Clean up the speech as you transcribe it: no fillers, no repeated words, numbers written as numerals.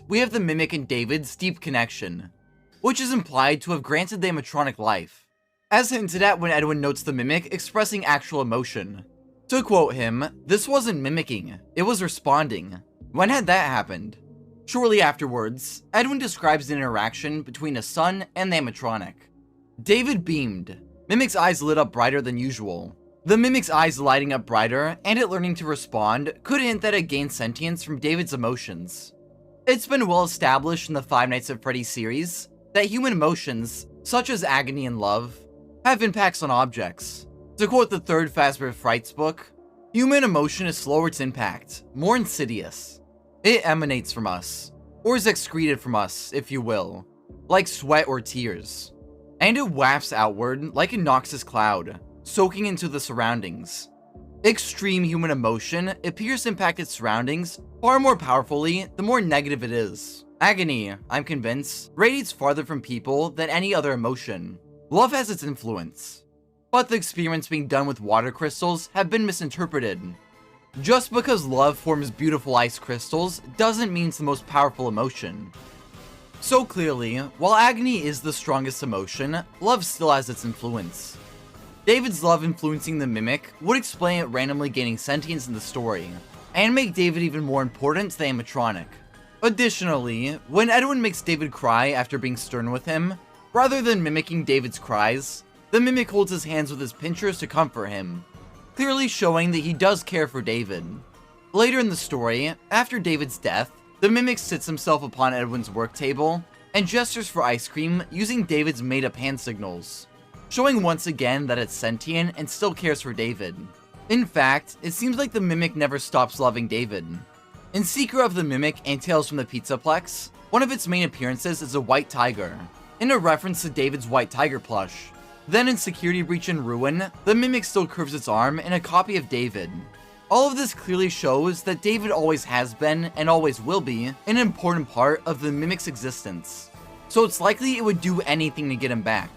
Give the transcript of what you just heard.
we have the Mimic and David's deep connection, which is implied to have granted the animatronic life, as hinted at when Edwin notes the Mimic expressing actual emotion. To quote him, "This wasn't mimicking, it was responding." When had that happened? Shortly afterwards, Edwin describes an interaction between a son and the animatronic. David beamed. Mimic's eyes lit up brighter than usual. The Mimic's eyes lighting up brighter and it learning to respond could hint that it gained sentience from David's emotions. It's been well established in the Five Nights at Freddy's series that human emotions, such as agony and love, have impacts on objects. To quote the third Fazbear Frights book, human emotion is slower to impact, more insidious. It emanates from us, or is excreted from us, if you will, like sweat or tears. And it wafts outward like a noxious cloud, soaking into the surroundings. Extreme human emotion appears to impact its surroundings far more powerfully the more negative it is. Agony, I'm convinced, radiates farther from people than any other emotion. Love has its influence, but the experiments being done with water crystals have been misinterpreted. Just because love forms beautiful ice crystals doesn't mean it's the most powerful emotion. So clearly, while agony is the strongest emotion, love still has its influence. David's love influencing the Mimic would explain it randomly gaining sentience in the story, and make David even more important to the animatronic. Additionally, when Edwin makes David cry after being stern with him, rather than mimicking David's cries, the Mimic holds his hands with his pinchers to comfort him, clearly showing that he does care for David. Later in the story, after David's death, the Mimic sits himself upon Edwin's work table and gestures for ice cream using David's made-up hand signals, showing once again that it's sentient and still cares for David. In fact, it seems like the Mimic never stops loving David. In Secret of the Mimic and Tales from the Pizzaplex, one of its main appearances is a white tiger, in a reference to David's white tiger plush. Then in Security Breach and Ruin, the Mimic still curves its arm in a copy of David. All of this clearly shows that David always has been, and always will be, an important part of the Mimic's existence, so it's likely it would do anything to get him back.